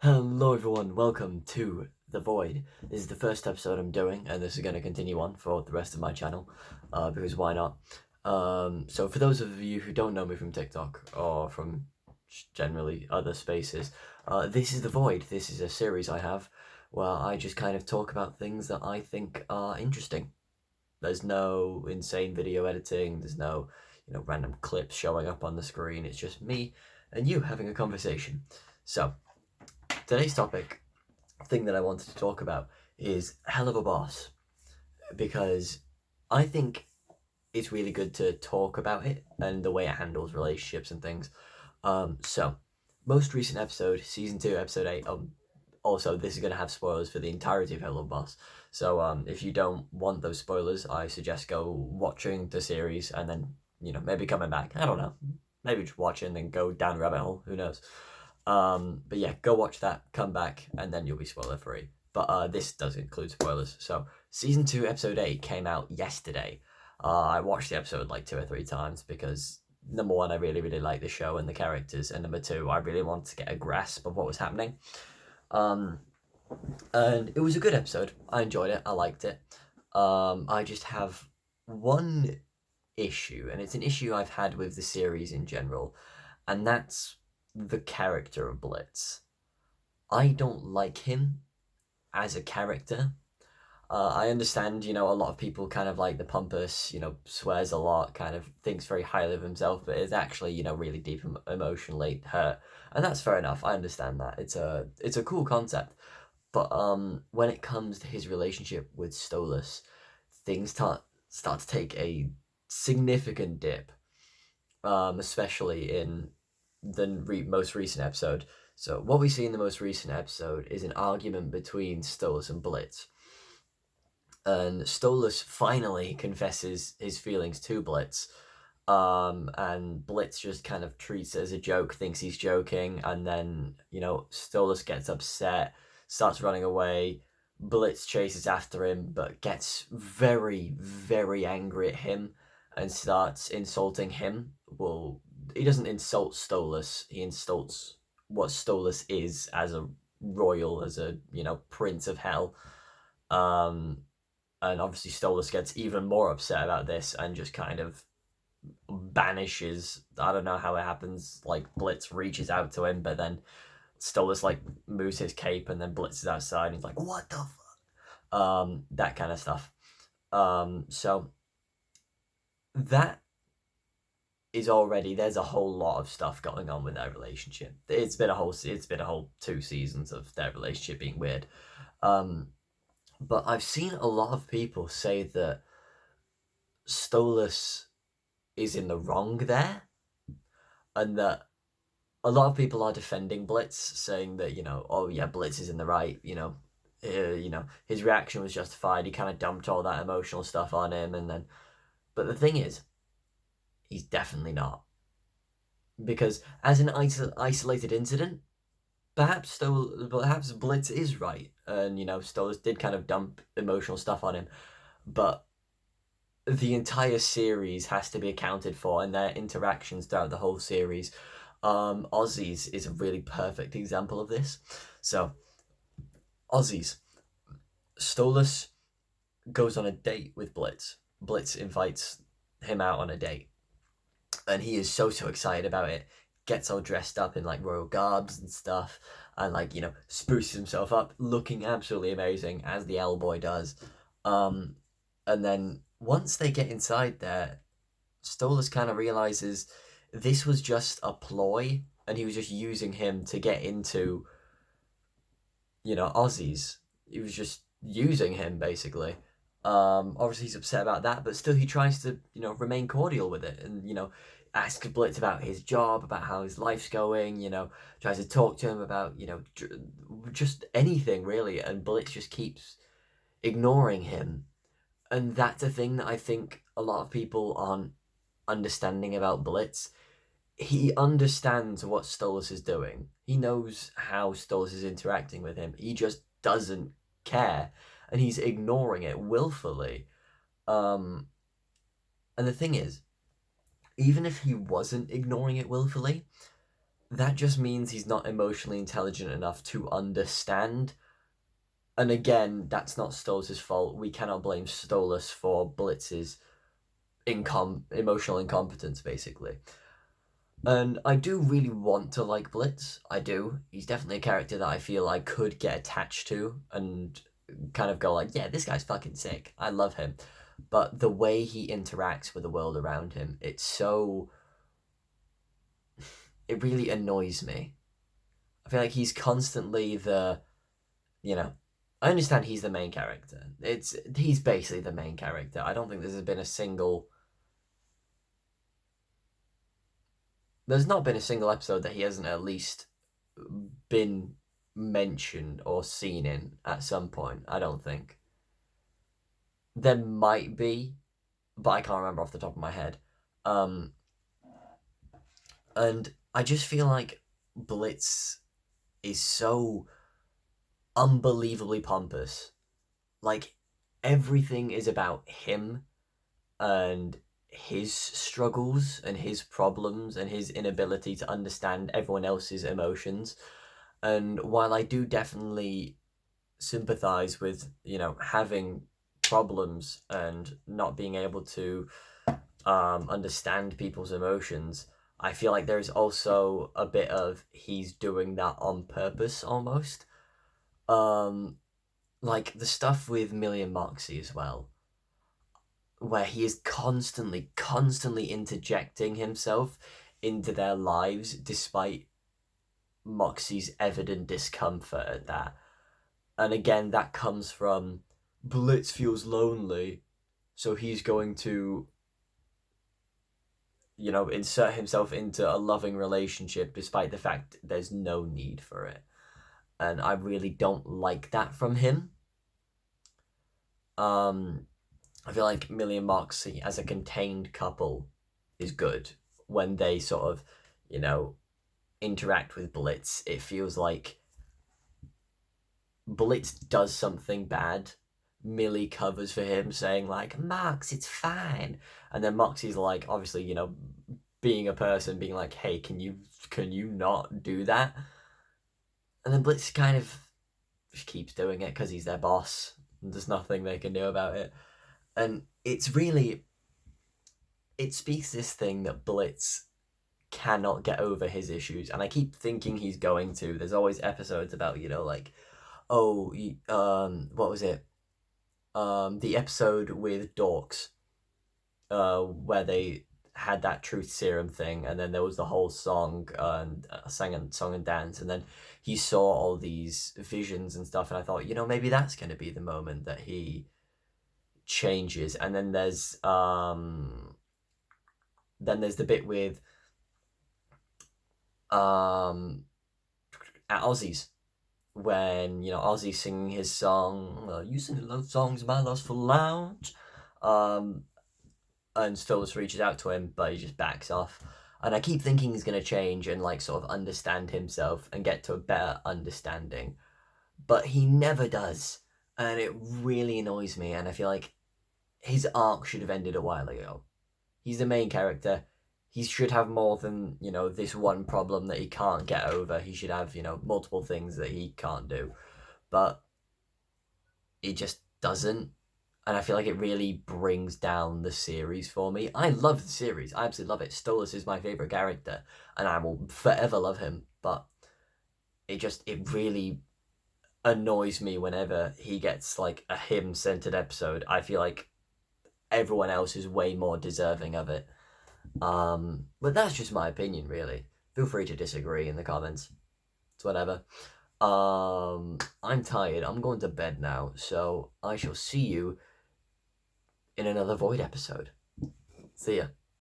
Hello everyone, welcome to The Void. This is the first episode I'm doing, and this is going to continue on for the rest of my channel, because why not? So for those of you who don't know me from TikTok, or from generally other spaces, this is The Void. This is a series I have, where I just kind of talk about things that I think are interesting. There's no insane video editing, there's no, random clips showing up on the screen, it's just me and you having a conversation. So, today's topic, thing that I wanted to talk about, is Helluva Boss, because I think it's really good to talk about it and the way it handles relationships and things. So, most recent episode, season 2, episode 8. Also, this is going to have spoilers for the entirety of Helluva Boss. So, if you don't want those spoilers, I suggest go watching the series and then, maybe coming back. I don't know. Maybe just watch it and then go down the rabbit hole. Who knows? But yeah, go watch that, come back, and then you'll be spoiler free. But this does include spoilers. So, season 2, episode 8 came out yesterday. I watched the episode like 2 or 3 times because, number one, I really, really like the show and the characters, and number two, I really wanted to get a grasp of what was happening. And it was a good episode. I enjoyed it. I liked it. I just have one issue, and it's an issue I've had with the series in general, and that's the character of Blitz. I don't like him as a character. I understand, a lot of people kind of like the pompous, swears a lot, kind of thinks very highly of himself, but is actually, really deep emotionally hurt. And that's fair enough. I understand that. It's a cool concept. But when it comes to his relationship with Stolas, things start to take a significant dip, especially in the most recent episode. So what we see in the most recent episode is an argument between Stolas and Blitz. And Stolas finally confesses his feelings to Blitz. And Blitz just kind of treats it as a joke, thinks he's joking, and then, Stolas gets upset, starts running away. Blitz chases after him, but gets very, very angry at him and starts insulting him. Well, he doesn't insult Stolas, he insults what Stolas is as a royal, as a, prince of hell. And obviously Stolas gets even more upset about this and just kind of banishes. I don't know how it happens. Like, Blitz reaches out to him, but then Stolas like moves his cape, and then Blitz is outside, and he's like, "What the fuck?" That kind of stuff. So that is already, there's a whole lot of stuff going on with their relationship. It's been a whole 2 seasons of their relationship being weird. But I've seen a lot of people say that Stolas is in the wrong there, and that a lot of people are defending Blitz, saying that, oh yeah, Blitz is in the right, his reaction was justified, he kind of dumped all that emotional stuff on him, and then, but the thing is, he's definitely not. Because as an isolated incident, perhaps Blitz is right, and, Stolas did kind of dump emotional stuff on him, but the entire series has to be accounted for, and their interactions throughout the whole series. Aussies is a really perfect example of this. So, Aussies. Stolas goes on a date with Blitz. Blitz invites him out on a date, and he is so excited about it. Gets all dressed up in like royal garbs and stuff, and like, spruces himself up, looking absolutely amazing, as the L boy does. And then once they get inside there, Stolas kind of realizes this was just a ploy, and he was just using him to get into, Aussies. He was just using him, basically. Obviously he's upset about that, but still he tries to, remain cordial with it, and, asks Blitz about his job, about how his life's going, tries to talk to him about, just anything, really, and Blitz just keeps ignoring him. And that's a thing that I think a lot of people aren't understanding about Blitz. He understands what Stolas is doing. He knows how Stolas is interacting with him. He just doesn't care, and he's ignoring it willfully. And the thing is, even if he wasn't ignoring it willfully, that just means he's not emotionally intelligent enough to understand. And again, that's not Stolas' fault. We cannot blame Stolas for Blitz's emotional incompetence, basically. And I do really want to like Blitz. I do. He's definitely a character that I feel I could get attached to and kind of go like, yeah, this guy's fucking sick. I love him. But the way he interacts with the world around him, it's so... It really annoys me. I feel like he's constantly the... You know, I understand he's the main character. He's basically the main character. I don't think there's been a single... There's not been a single episode that he hasn't at least been mentioned or seen in at some point, I don't think. There might be, but I can't remember off the top of my head. And I just feel like Blitz is so unbelievably pompous. Like, everything is about him and his struggles and his problems and his inability to understand everyone else's emotions. And while I do definitely sympathize with, having problems and not being able to understand people's emotions, I feel like there's also a bit of he's doing that on purpose almost. Like the stuff with Millie and Moxie as well, where he is constantly interjecting himself into their lives despite Moxie's evident discomfort at that. And again, that comes from Blitz feels lonely, so he's going to, insert himself into a loving relationship despite the fact there's no need for it. And I really don't like that from him. I feel like Millie and Moxie as a contained couple is good. When they sort of, interact with Blitz, it feels like Blitz does something bad. Millie covers for him, saying like, Mox, it's fine. And then Moxie's like, obviously, being a person, being like, hey, can you not do that? And then Blitz kind of just keeps doing it because he's their boss. And there's nothing they can do about it. And it's really, it speaks this thing that Blitz cannot get over his issues. And I keep thinking he's going to. There's always episodes about, like, oh, what was it? The episode with Dorks, where they had that truth serum thing, and then there was the whole song and song and dance, and then he saw all these visions and stuff, and I thought, maybe that's going to be the moment that he changes. And then there's the bit with at Ozzy's, when Ozzy's singing his song, you sing love songs, my love's for lounge, and Stolas reaches out to him, but he just backs off. And I keep thinking he's going to change and like sort of understand himself and get to a better understanding, but he never does, and it really annoys me. And I feel like his arc should have ended a while ago. He's the main character. He should have more than, this one problem that he can't get over. He should have, multiple things that he can't do. But it just doesn't. And I feel like it really brings down the series for me. I love the series. I absolutely love it. Stolas is my favourite character, and I will forever love him. But it really annoys me whenever he gets like a him-centered episode. I feel like everyone else is way more deserving of it. But that's just my opinion, really. Feel free to disagree in the comments. It's whatever. I'm tired. I'm going to bed now, so I shall see you in another Void episode. See ya.